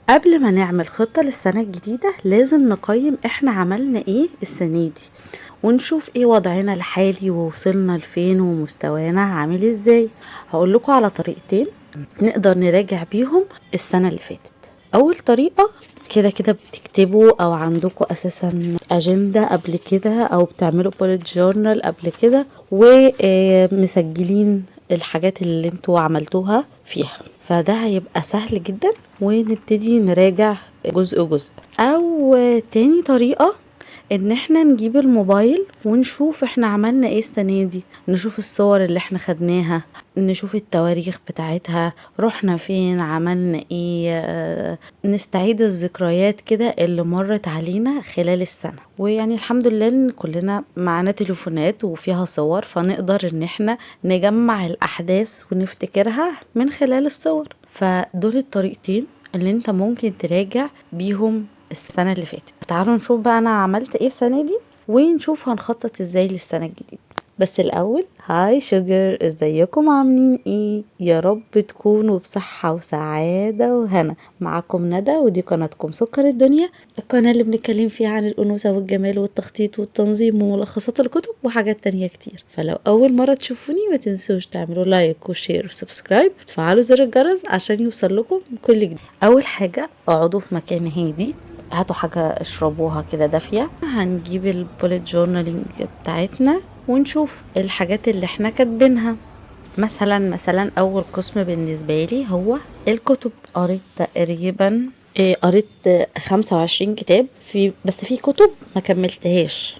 قبل ما نعمل خطة للسنة الجديدة لازم نقيم احنا عملنا ايه السنة دي، ونشوف ايه وضعنا الحالي ووصلنا لفين ومستوانا عامل ازاي. هقولكوا على طريقتين نقدر نراجع بيهم السنة اللي فاتت. اول طريقة، كده كده بتكتبوا او عندكم اساسا اجندة قبل كده او بتعملوا بوليت جورنال قبل كده ومسجلين الحاجات اللي انتوا عملتوها فيها، فده هيبقى سهل جدا ونبتدي نراجع جزء جزء. او تاني طريقة ان احنا نجيب الموبايل ونشوف احنا عملنا ايه السنة دي، نشوف الصور اللي احنا خدناها، نشوف التواريخ بتاعتها، رحنا فين، عملنا ايه، نستعيد الذكريات كده اللي مرت علينا خلال السنة. ويعني الحمد لله ان كلنا معانا تليفونات وفيها صور، فنقدر ان احنا نجمع الاحداث ونفتكرها من خلال الصور. فدول الطريقتين اللي انت ممكن تراجع بيهم السنة اللي فاتت. تعالوا نشوف بقى انا عملت ايه السنة دي ونشوف هنخطط ازاي للسنة الجديدة. بس الاول، هاي شوجر، ازيكم عاملين ايه؟ يا رب تكونوا بصحة وسعادة وهنا. معاكم ندى ودي قناتكم سكر الدنيا، القناة اللي بنتكلم فيها عن الانوثة والجمال والتخطيط والتنظيم وملخصات الكتب وحاجات تانية كتير. فلو اول مرة تشوفوني ما تنسوش تعملوا لايك وشير وسبسكرايب، فعلوا زر الجرس عشان يوصل لكم كل جديد. اول حاجة، اقعدوا في مكان هادي، هاتوا حاجة اشربوها كده دافية، هنجيب البوليت جورنالينج بتاعتنا ونشوف الحاجات اللي احنا كاتبينها. مثلا اول قسم بالنسبة لي هو الكتب. قريت تقريبا قريت 25 كتاب، بس في كتب ما كملتهاش،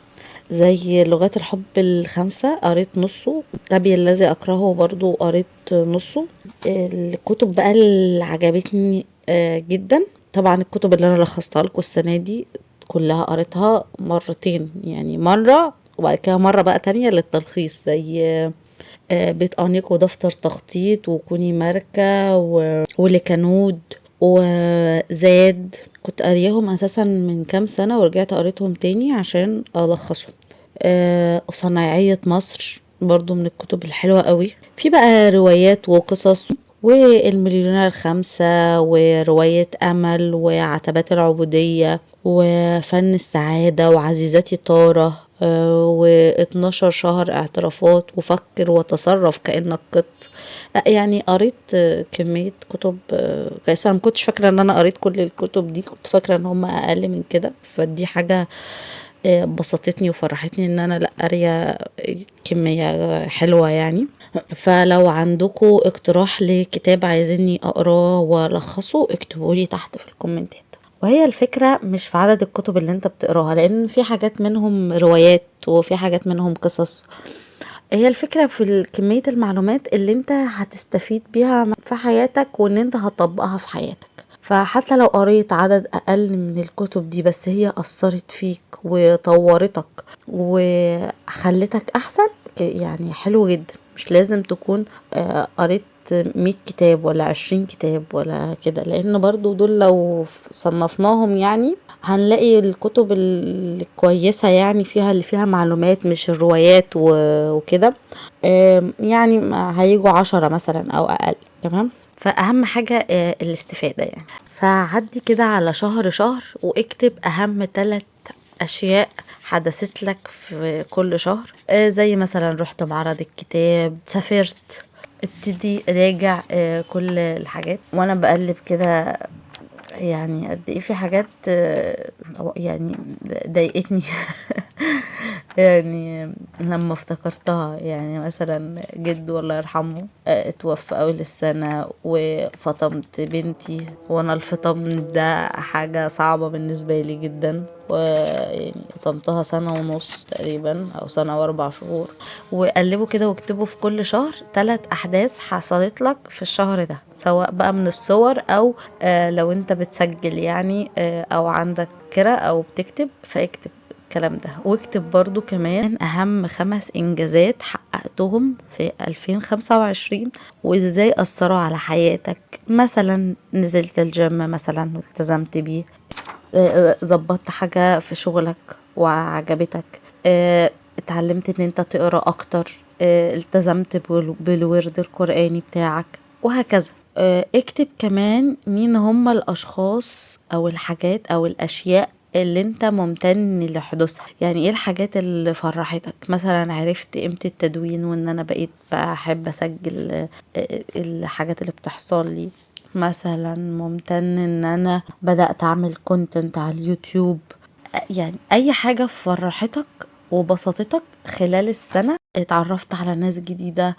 زي لغات الحب الخمسة قريت نصه، ربي الذي أكرهه برضو قريت نصه. الكتب بقى اللي عجبتني جدا، طبعا الكتب اللي أنا لخصتها لكم السنة دي كلها قريتها مرتين، يعني مرة وبعد كده مرة بقى تانية للتلخيص، زي بيت أنيق ودفتر تخطيط وكوني ماركة ولكنود وزاد. كنت قارياهم أساسا من كام سنة ورجعت قريتهم تاني عشان ألخصهم. صنايعية مصر برضو من الكتب الحلوة قوي. في بقى روايات وقصص، والمليونير الخمسة ورواية أمل وعتبات العبودية وفن السعادة وعزيزتي طارة و12 شهر اعترافات وفكر وتصرف كأنك قط. لا يعني قريت كمية كتب كويسة. انا مكنتش فاكرة ان انا قريت كل الكتب دي، كنت فاكرة ان هم اقل من كده، فدي حاجة بسطتني وفرحتني ان انا لا قارية كمية حلوة يعني. فلو عندكم اقتراح لكتاب عايزيني اقراه والخصه اكتبولي تحت في الكومنتات. وهي الفكرة مش في عدد الكتب اللي انت بتقراها، لان في حاجات منهم روايات وفي حاجات منهم قصص. هي الفكرة في كمية المعلومات اللي انت هتستفيد بيها في حياتك وان انت هتطبقها في حياتك. فحتى لو قريت عدد اقل من الكتب دي بس هي اثرت فيك وطورتك وخلتك احسن، يعني حلو جدا. مش لازم تكون قريت 100 كتاب ولا 20 كتاب ولا كده، لان برضو دول لو صنفناهم يعني هنلاقي الكتب الكويسة يعني فيها اللي فيها معلومات مش الروايات وكده، يعني هيجوا 10 مثلا او اقل. تمام. فاهم حاجة الاستفادة يعني. فعدي كده على شهر شهر واكتب اهم 3 اشياء حدثت لك في كل شهر، زي مثلا رحت معرض الكتاب، سافرت. ابتدي راجع كل الحاجات. وانا بقلب كده يعني قد ايه في حاجات يعني ضايقتني يعني لما افتكرتها. يعني مثلا جد الله يرحمه اتوفى اول السنة وفطمت بنتي، وانا الفطم ده حاجة صعبة بالنسبة لي جدا، ويعني فطمتها 1.5 تقريبا او 1 و4 شهور. وقلبوا كده واكتبوا في كل شهر 3 احداث حصلت لك في الشهر ده، سواء بقى من الصور او لو انت بتسجل يعني او عندك كده او بتكتب، فاكتب الكلام ده. واكتب برضو كمان اهم 5 انجازات حققتهم في 2025 وازاي اثروا على حياتك. مثلا نزلت الجيم مثلا والتزمت بيه، ظبطت حاجة في شغلك وعجبتك، اتعلمت ان انت تقرأ اكتر، التزمت بالورد القرآني بتاعك، وهكذا. اكتب كمان مين هم الاشخاص او الحاجات او الاشياء اللي انت ممتن لحدوثها. يعني ايه الحاجات اللي فرحتك؟ مثلا عرفت قيمة التدوين وان انا بقيت بحب اسجل الحاجات اللي بتحصل لي. مثلا ممتن ان انا بدأت اعمل كونتنت على اليوتيوب. يعني اي حاجة فرحتك وبسطتك خلال السنة، اتعرفت على ناس جديدة،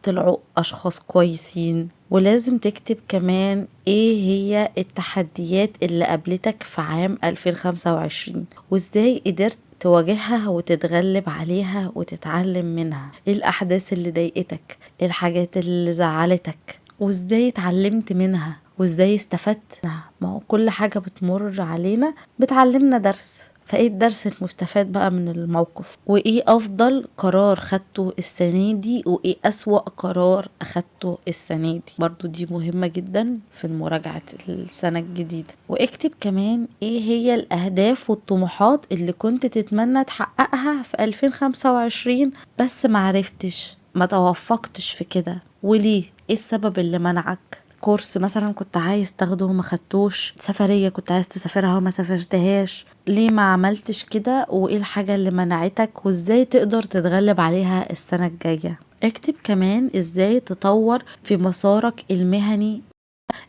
طلعوا اشخاص كويسين. ولازم تكتب كمان ايه هي التحديات اللي قابلتك في عام 2025 وازاي قدرت تواجهها وتتغلب عليها وتتعلم منها. ايه الاحداث اللي ضايقتك، إيه الحاجات اللي زعلتك وازاي اتعلمت منها وازاي استفدت. ما هو كل حاجة بتمر علينا بتعلمنا درس، فايه الدرس المستفاد بقى من الموقف؟ وايه افضل قرار خدته السنة دي وايه اسوأ قرار اخدته السنة دي؟ برضو دي مهمة جدا في مراجعة السنة الجديدة. واكتب كمان ايه هي الاهداف والطموحات اللي كنت تتمنى تحققها في 2025 بس معرفتش، ما توفقتش في كده، وليه؟ ايه السبب اللي منعك؟ كورس مثلا كنت عايز تاخده وما خدتوش، سفرية كنت عايز تسافرها وما سافرتهاش، ليه ما عملتش كده؟ وايه الحاجة اللي منعتك وازاي تقدر تتغلب عليها السنة الجاية؟ اكتب كمان ازاي تطور في مسارك المهني.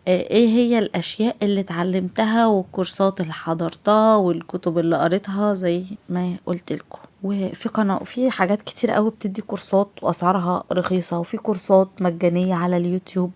ايه هي الاشياء اللي اتعلمتها والكورسات اللي حضرتها والكتب اللي قريتها زي ما قلت لكم. وفي قناة في حاجات كتير قوي بتدي كورسات واسعارها رخيصة، وفي كورسات مجانية على اليوتيوب.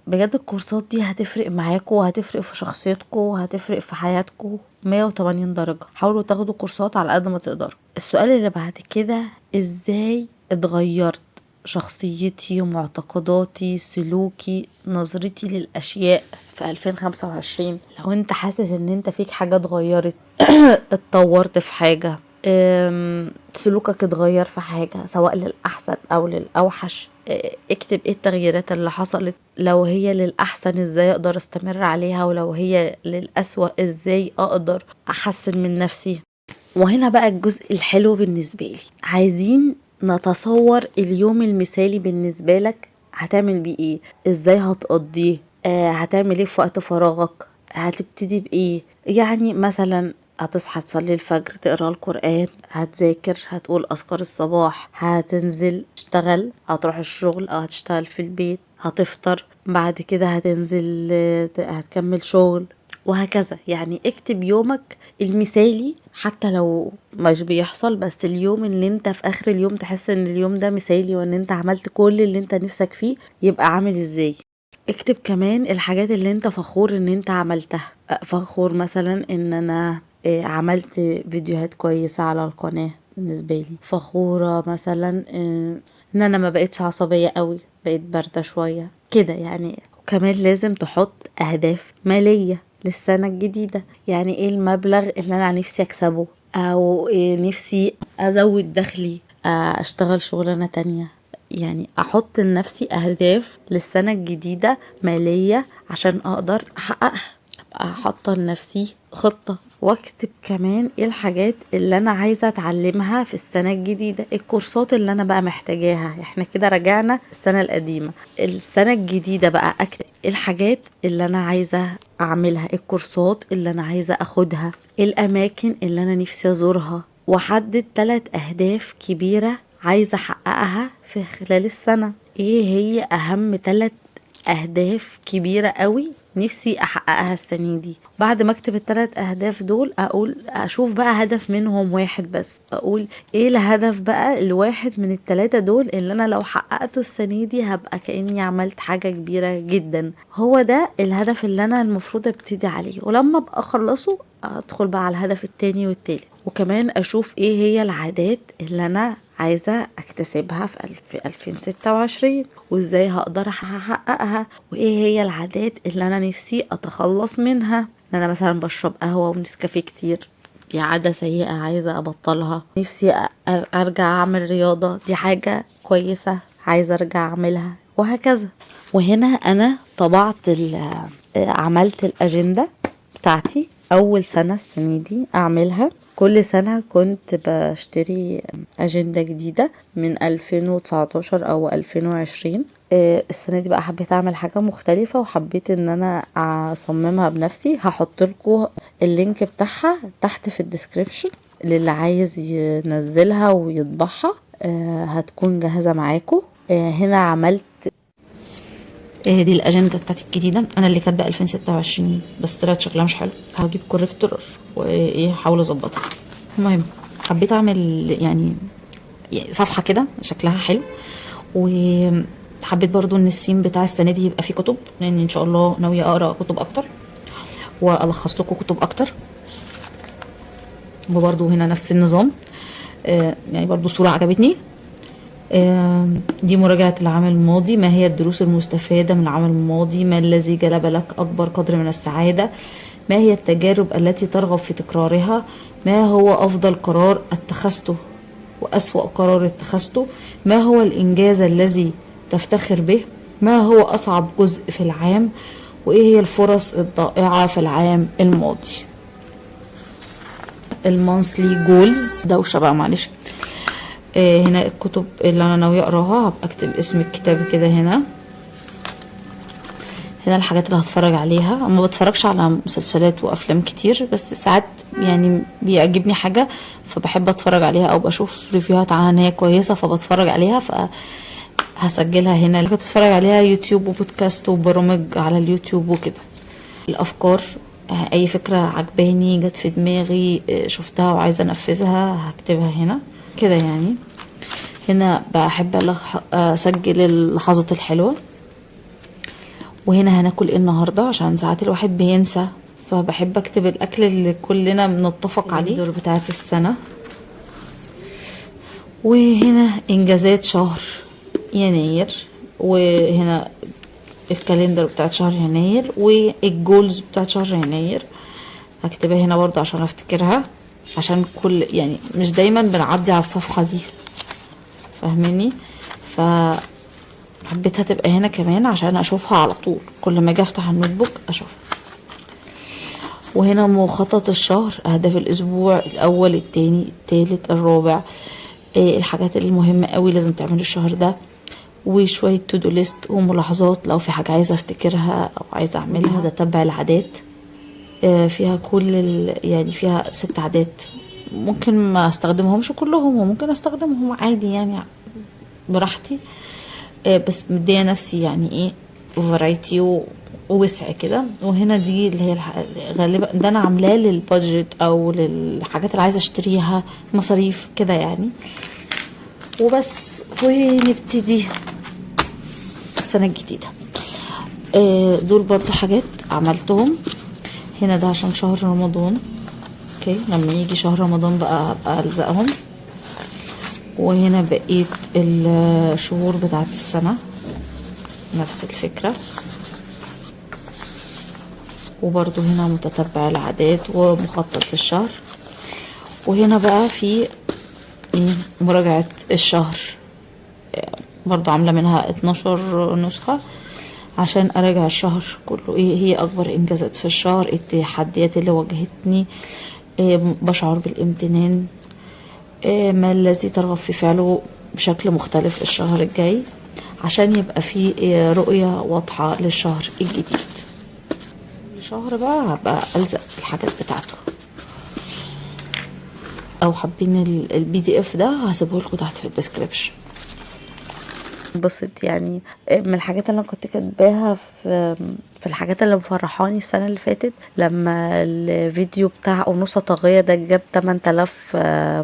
بجد الكورسات دي هتفرق معاكم وهتفرق في شخصيتكم وهتفرق في حياتكم 180 درجة. حاولوا تاخدوا كورسات على قد ما تقدروا. السؤال اللي بعد كده، ازاي اتغيرت شخصيتي ومعتقداتي سلوكي نظرتي للأشياء في 2025؟ لو انت حاسس ان انت فيك حاجة اتغيرت اتطورت في حاجة، سلوكك اتغير في حاجة سواء للأحسن أو للأوحش، اكتب ايه التغييرات اللي حصلت. لو هي للأحسن ازاي اقدر استمر عليها، ولو هي للأسوأ ازاي اقدر احسن من نفسي. وهنا بقى الجزء الحلو بالنسبة لي، عايزين نتصور اليوم المثالي بالنسبة لك هتعمل بيه ايه، ازاي هتقضيه، هتعمل ايه في وقت فراغك، هتبتدي بايه. يعني مثلا هتصحى تصلي الفجر، تقرا القرآن، هتذاكر، هتقول أذكار الصباح، هتنزل تشتغل، هتروح الشغل أو هتشتغل في البيت، هتفطر، بعد كده هتنزل هتكمل شغل، وهكذا. يعني اكتب يومك المثالي حتى لو مش بيحصل، بس اليوم اللي انت في اخر اليوم تحس ان اليوم ده مثالي وان انت عملت كل اللي انت نفسك فيه، يبقى عامل ازاي. اكتب كمان الحاجات اللي انت فخور ان انت عملتها. فخور مثلا ان انا عملت فيديوهات كويسة على القناة بالنسبة لي. فخورة مثلا ان انا ما بقتش عصبية قوي، بقيت باردة شوية كده يعني. وكمان لازم تحط اهداف مالية للسنة الجديدة. يعني ايه المبلغ اللي انا نفسي اكسبه، او إيه نفسي ازود دخلي، اشتغل شغلانة تانية. يعني احط لنفسي اهداف للسنة الجديدة مالية عشان اقدر احققها. ابقى حاطة لنفسي خطة. واكتب كمان ايه الحاجات اللي انا عايزة اتعلمها في السنة الجديدة، الكورسات اللي انا بقى محتاجاها. احنا كده رجعنا السنة القديمة. السنة الجديدة بقى اكتب الحاجات اللي انا عايزة اعملها، الكورسات اللي انا عايزة اخدها، الاماكن اللي انا نفسي ازورها. واحدد 3 اهداف كبيرة عايزة احققها في خلال السنة. ايه هي اهم 3 اهداف كبيرة قوي نفسي احققها السنة دي؟ بعد ما اكتب ال3 اهداف دول، اقول اشوف بقى هدف منهم واحد بس، اقول ايه الهدف بقى الواحد من ال3 دول اللي انا لو حققته السنة دي هبقى كأني عملت حاجة كبيرة جدا. هو ده الهدف اللي انا المفروض ابتدي عليه، ولما ابقى اخلصه ادخل بقى على الهدف التاني والتالت. وكمان اشوف ايه هي العادات اللي انا عايزة اكتسبها في 2026 وازاي هقدر احققها. وايه هي العادات اللي انا نفسي اتخلص منها، ان انا مثلا بشرب قهوة ونسكافيه كتير، دي عادة سيئة عايزة ابطلها. نفسي ارجع اعمل رياضة، دي حاجة كويسة عايزة ارجع اعملها، وهكذا. وهنا انا طبعت عملت الاجندة بتاعتي اول سنة السنة دي اعملها. كل سنة كنت بشتري اجندة جديدة من 2019 او 2020 السنة دي بقى حبيت اعمل حاجة مختلفة، وحبيت ان انا اصممها بنفسي. هحط لكم اللينك بتاعها تحت في الديسكريبشن للي عايز ينزلها ويطبعها. هتكون جاهزة معاكم. هنا عملت دي الاجنده بتاعتي الجديده، انا اللي كاتبه 2026 بس طلعت شكلها مش حلو. هجيب كوريكتور وايه احاول اظبطها. المهم حبيت اعمل يعني صفحه كده شكلها حلو، وحبيت برضو ان السيم بتاع السنه دي يبقى فيه كتب، لان ان شاء الله ناويه اقرا كتب اكتر والخص لكم كتب اكتر. وبرضو هنا نفس النظام. يعني برضو صوره عجبتني. دي مراجعة العام الماضي. ما هي الدروس المستفادة من العام الماضي؟ ما الذي جلب لك أكبر قدر من السعادة؟ ما هي التجارب التي ترغب في تكرارها؟ ما هو أفضل قرار اتخذته وأسوأ قرار اتخذته؟ ما هو الإنجاز الذي تفتخر به؟ ما هو أصعب جزء في العام؟ وإيه هي الفرص الضائعة في العام الماضي؟ المونثلي جولز دوشة بقى معلش. هنا الكتب اللي انا ناويه اقراها، هبقى اكتب اسم الكتاب كده هنا. هنا الحاجات اللي هتفرج عليها. ما بتفرجش على مسلسلات وافلام كتير، بس ساعات يعني بيعجبني حاجه فبحب اتفرج عليها، او بشوف ريفيوهات عنها ان هي كويسه فبتفرج عليها، فهسجلها هنا. اللي بتفرج عليها يوتيوب وبودكاست وبرامج على اليوتيوب وكده. الافكار، اي فكره عجباني جت في دماغي شفتها وعايزه انفذها هكتبها هنا كده يعني. هنا بحب اسجل اللحظات الحلوه. وهنا هناكل ايه النهارده عشان ساعات الواحد بينسى، فبحب اكتب الاكل اللي كلنا بنتفق عليه. الدور بتاعت السنه. وهنا انجازات شهر يناير، وهنا الكالندر بتاعت شهر يناير والجولز بتاعت شهر يناير هكتبها هنا برضه عشان افتكرها، عشان كل يعني مش دايما بنعدي على الصفحه دي، فاهميني؟ فحبيتها تبقى هنا كمان عشان اشوفها على طول، كل ما اجي افتح النوت بوك اشوفها. وهنا مخطط الشهر، اهداف الاسبوع الاول التاني التالت الرابع، الحاجات المهمه قوي لازم تعمل الشهر ده، وشويه تو دو ليست وملاحظات لو في حاجه عايزه افتكرها او عايزه اعملها. متتبع العادات، فيها يعني فيها 6 عادات، ممكن ما استخدمهمش كلهم وممكن استخدمهم عادي يعني براحتي، بس مديه نفسي يعني ايه فرايتي ووسع كده. وهنا دي اللي هي غالبا ده انا عاملاه للبادجت او للحاجات اللي عايزه اشتريها، مصاريف كده يعني. وبس، ونبتدي السنه الجديده. دول برضو حاجات عملتهم هنا، ده عشان شهر رمضان. اوكي، لما يجي شهر رمضان بقى هبقى الزقهم. وهنا بقيت الشهور بتاعت السنة نفس الفكرة. وبرضو هنا متتبع العادات ومخطط الشهر. وهنا بقى في مراجعة الشهر، برضو عاملة منها 12 نسخة عشان اراجع الشهر كله، ايه هي اكبر انجازات في الشهر، ايه التحديات اللي واجهتني، بشعر بالامتنان، ما الذي ترغب في فعله بشكل مختلف الشهر الجاي، عشان يبقى في رؤية واضحة للشهر الجديد. الشهر بقى هبقى ألزق الحاجات بتاعته، او حابين البي دي اف ده هسيبه لكم تحت في الديسكريبشن. بصت يعني من الحاجات اللي انا كنت كاتباها في الحاجات اللي مفرحاني السنه اللي فاتت، لما الفيديو بتاع أنوثة طاغية ده جاب 8000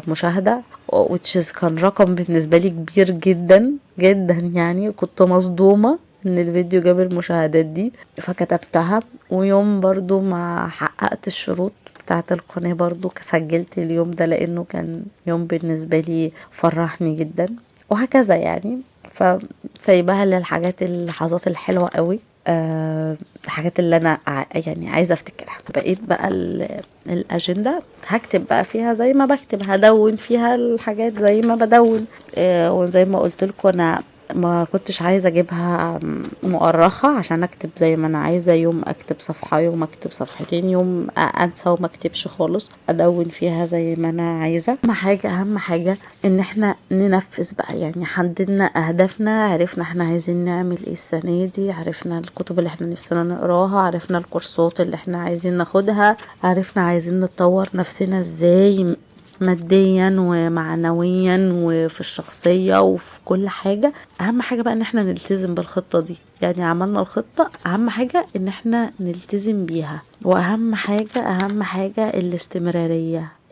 مشاهده، which كان رقم بالنسبه لي كبير جدا جدا يعني. كنت مصدومه ان الفيديو جاب المشاهدات دي، فكتبتها. ويوم برضو ما حققت الشروط بتاعة القناة برضو سجلت اليوم ده، لانه كان يوم بالنسبة لي فرحني جدا، وهكذا يعني. فسايبها للحاجات اللحظات الحلوة قوي، الحاجات اللي انا يعني عايزة افتكرها. بقيت بقى الاجندة هكتب بقى فيها زي ما بكتب، هدون فيها الحاجات زي ما بدون. وزي ما قلت لكم انا ما كنتش عايزة اجيبها مؤرخة عشان اكتب زي ما انا عايزة، يوم اكتب صفحة، يوم اكتب صفحتين، يوم انسى وما اكتبش خالص، ادون فيها زي ما انا عايزة. اهم حاجة ان احنا ننفذ بقى، يعني حددنا اهدافنا، عرفنا احنا عايزين نعمل ايه السنة دي، عرفنا الكتب اللي احنا نفسنا نقراها، عرفنا الكورسات اللي احنا عايزين ناخدها، عرفنا عايزين نطور نفسنا ازاي ماديا ومعنويا وفي الشخصية وفي كل حاجة. اهم حاجة بقى ان احنا نلتزم بالخطة دي، يعني عملنا الخطة، اهم حاجة ان احنا نلتزم بيها، واهم حاجة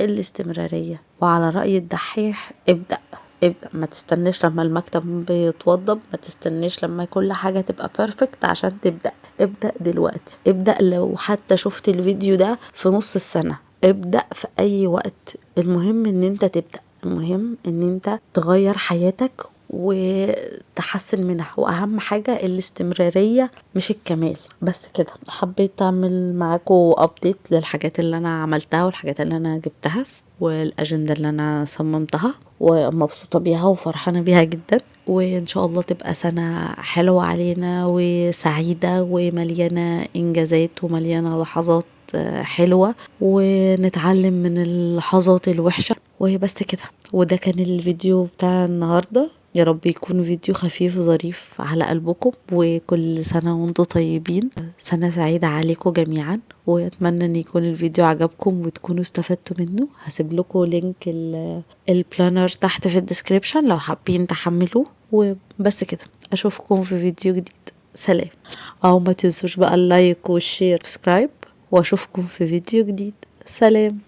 الاستمرارية. وعلى رأي الدحيح، ابدأ، ما تستناش لما المكتب بيتوضب، ما تستناش لما كل حاجة تبقى بيرفكت عشان تبدأ. ابدأ دلوقتي، ابدأ لو حتى شفت الفيديو ده في نص السنة، ابدأ في اي وقت. المهم ان انت تبدأ، المهم ان انت تغير حياتك وتحسن منها، واهم حاجة الاستمرارية مش الكمال. بس كده، حبيت اعمل معاكم ابديت للحاجات اللي انا عملتها والحاجات اللي انا جبتها والاجندة اللي انا صممتها، ومبسوطة بيها وفرحانة بيها جدا. وان شاء الله تبقى سنة حلوة علينا وسعيدة ومليانة انجازات ومليانة لحظات حلوة، ونتعلم من اللحظات الوحشة. وبس كده، وده كان الفيديو بتاع النهاردة. يا رب يكون فيديو خفيف ظريف على قلبكم، وكل سنة وانتم طيبين، سنة سعيدة عليكم جميعا. واتمنى ان يكون الفيديو عجبكم وتكونوا استفدتوا منه. هسيب لكم لينك البلانر تحت في الديسكريبشن لو حابين تحملوه. وبس كده، اشوفكم في فيديو جديد. سلام. او ما تنسوش بقى اللايك والشير سبسكرايب، واشوفكم في فيديو جديد. سلام.